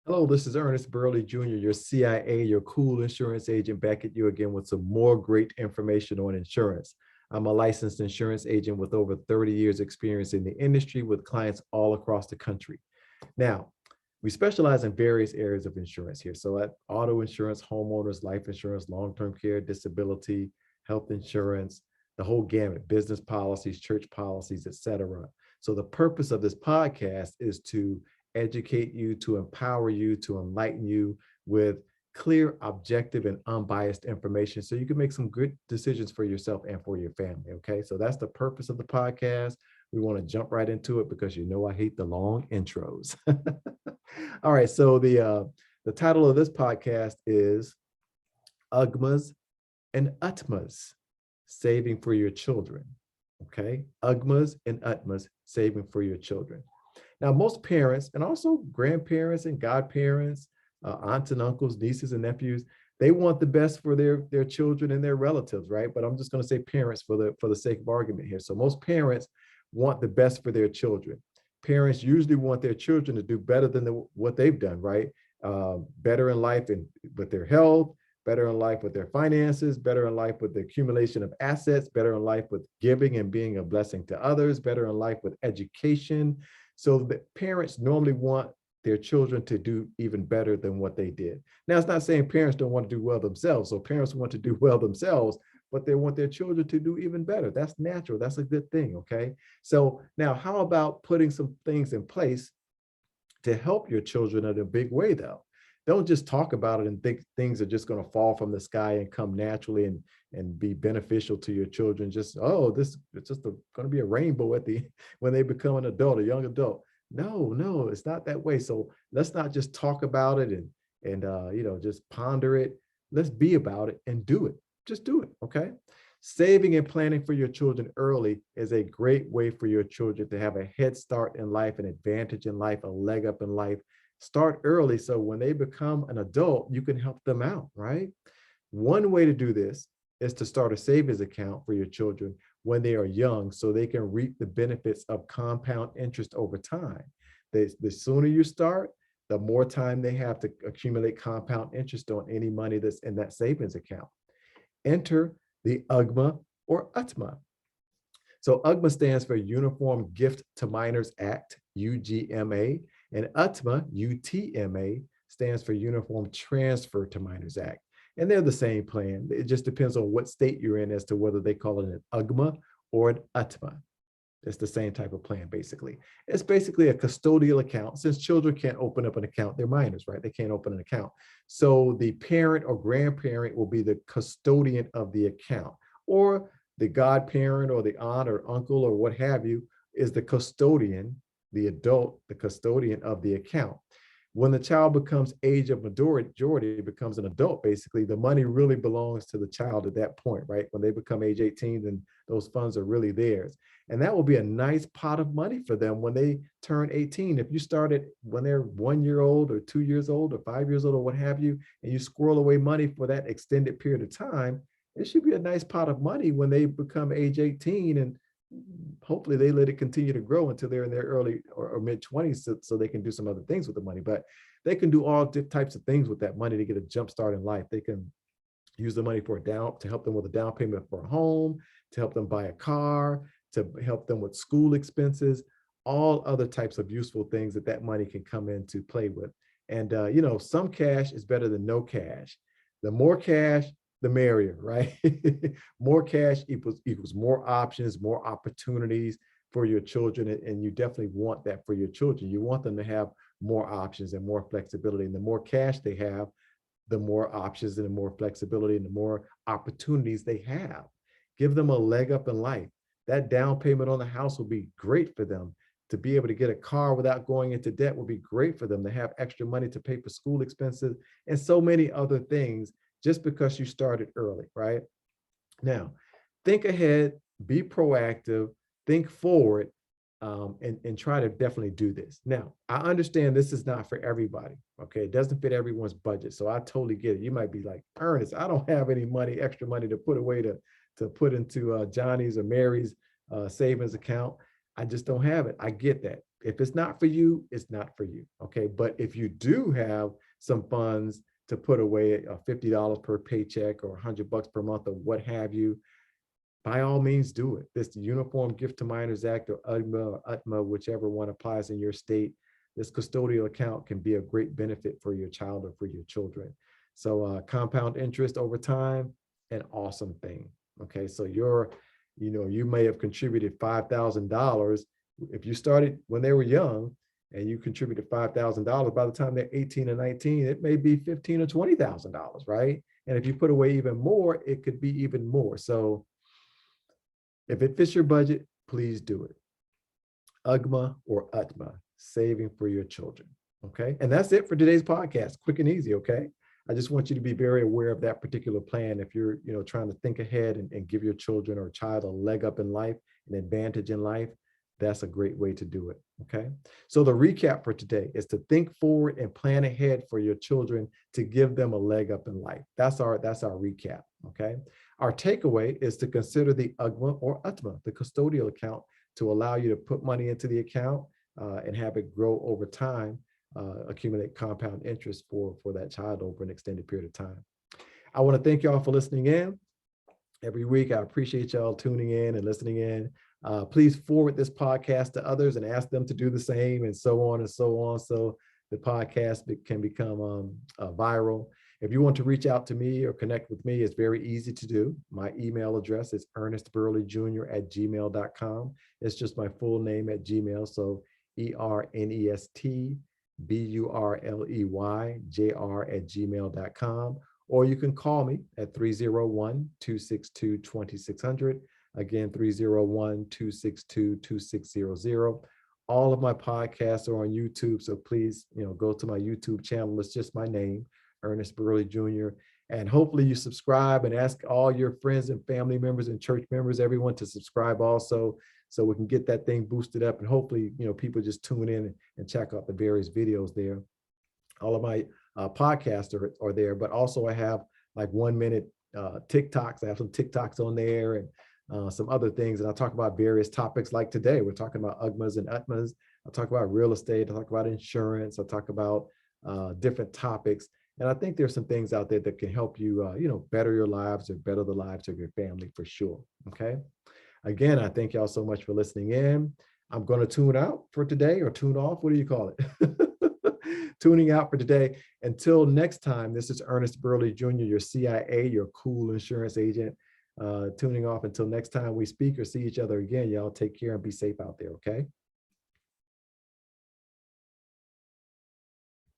Hello, this is Ernest Burley Jr., your CIA, your cool insurance agent, back at you again with some more great information on insurance. I'm a licensed insurance agent with over 30 years experience in the industry with clients all across the country. Now, we specialize in various areas of insurance here. So at auto insurance, homeowners, life insurance, long-term care, disability, health insurance, the whole gamut, business policies, church policies, etc. So the purpose of this podcast is to educate you, to empower you, to enlighten you with clear, objective, and unbiased information so you can make some good decisions for yourself and for your family. Okay, so that's the purpose of the podcast. We want to jump right into it because you know I hate the long intros. All right, so the title of this podcast is UGMAs and UTMAs, saving for your children. Okay, UGMAs and UTMAs, saving for your children. Now, most parents and also grandparents and godparents, aunts and uncles, nieces and nephews, they want the best for their children and their relatives, right? But I'm just going to say parents for the sake of argument here. So most parents want the best for their children. Parents usually want their children to do better than what they've done, right? Better in life and with their health, better in life with their finances, better in life with the accumulation of assets, better in life with giving and being a blessing to others, better in life with education. So the parents normally want their children to do even better than what they did. Now, it's not saying parents don't want to do well themselves. So parents want to do well themselves, but they want their children to do even better. That's natural. That's a good thing. Okay. So now how about putting some things in place to help your children in a big way, though? Don't just talk about it and think things are just going to fall from the sky and come naturally and be beneficial to your children. Just, oh, this it's just going to be a rainbow at the when they become an adult, a young adult. No, it's not that way. So let's not just talk about it and just ponder it. Let's be about it and do it. Just do it. Okay. Saving and planning for your children early is a great way for your children to have a head start in life, an advantage in life, a leg up in life. Start early so when they become an adult, you can help them out, right? One way to do this is to start a savings account for your children when they are young so they can reap the benefits of compound interest over time. The sooner you start, the more time they have to accumulate compound interest on any money that's in that savings account. Enter the UGMA or UTMA. So UGMA stands for Uniform Gift to Minors Act, UGMA, and UTMA, UTMA, stands for Uniform Transfer to Minors Act. And they're the same plan. It just depends on what state you're in as to whether they call it an UGMA or an UTMA. It's the same type of plan, basically. It's basically a custodial account. Since children can't open up an account, they're minors, right? They can't open an account. So the parent or grandparent will be the custodian of the account, or the godparent or the aunt or uncle or what have you is the custodian, the adult, the custodian of the account. When the child becomes age of majority, becomes an adult, basically, the money really belongs to the child at that point, right? When they become age 18, then those funds are really theirs. And that will be a nice pot of money for them when they turn 18. If you started when they're 1 year old or 2 years old or 5 years old or what have you, and you squirrel away money for that extended period of time, it should be a nice pot of money when they become age 18, and hopefully they let it continue to grow until they're in their early or mid 20s so they can do some other things with the money. But they can do all types of things with that money to get a jump start in life. They can use the money to help them with a down payment for a home, to help them buy a car, to help them with school expenses, all other types of useful things that money can come in to play with. And some cash is better than no cash. The more cash, the merrier, right? More cash equals more options, more opportunities for your children. And you definitely want that for your children. You want them to have more options and more flexibility. And the more cash they have, the more options and the more flexibility and the more opportunities they have. Give them a leg up in life. That down payment on the house will be great for them. To be able to get a car without going into debt will be great for them. To have extra money to pay for school expenses and so many other things, just because you started early, right? Now, think ahead, be proactive, think forward, and try to definitely do this. Now, I understand this is not for everybody, okay? It doesn't fit everyone's budget, so I totally get it. You might be like, Ernest, I don't have any money, extra money to put away to put into Johnny's or Mary's savings account. I just don't have it. I get that. if it's not for you, it's not for you. Okay. But if you do have some funds to put away, $50 per paycheck or $100 per month or what have you, by all means do it. This Uniform Gift to Minors Act, or UGMA or UTMA, whichever one applies in your state, this custodial account can be a great benefit for your child or for your children. So compound interest over time, an awesome thing. Okay, so you may have contributed $5,000. If you started when they were young and you contributed $5,000, by the time they're 18 or 19, it may be $15,000 or $20,000, right? And if you put away even more, it could be even more. So if it fits your budget, please do it. UGMA or UTMA, saving for your children. Okay. And that's it for today's podcast. Quick and easy. Okay. I just want you to be very aware of that particular plan. If you're, trying to think ahead and give your children or child a leg up in life, an advantage in life, that's a great way to do it. Okay. So the recap for today is to think forward and plan ahead for your children to give them a leg up in life. That's our recap. Okay. Our takeaway is to consider the UGMA or UTMA, the custodial account, to allow you to put money into the account and have it grow over time, accumulate compound interest for that child over an extended period of time. I want to thank y'all for listening in. Every week, I appreciate y'all tuning in and listening in. Please forward this podcast to others and ask them to do the same, and so on and so on, so the podcast can become viral. If you want to reach out to me or connect with me, it's very easy to do. My email address is ernestburleyjr@gmail.com. It's just my full name at Gmail. So ErnestBurleyJr@gmail.com. Or you can call me at 301-262-2600. Again, 301-262-2600. All of my podcasts are on YouTube. So please, go to my YouTube channel. It's just my name, Ernest Burley Jr. And hopefully you subscribe, and ask all your friends and family members and church members, everyone, to subscribe also, so we can get that thing boosted up. And hopefully, people just tune in and check out the various videos there. All of my podcasts are there, but also I have like 1-minute TikToks. I have some TikToks on there, and some other things. And I talk about various topics, like today, we're talking about UGMAs and UTMAs. I talk about real estate. I talk about insurance. I talk about different topics. And I think there's some things out there that can help you, better your lives or better the lives of your family for sure. Okay. Again, I thank y'all so much for listening in. I'm going to tune out for today, or tune off. What do you call it? Tuning out for today. Until next time, this is Ernest Burley Jr., your CIA, your cool insurance agent. Tuning off until next time we speak or see each other again. Y'all take care and be safe out there. Okay.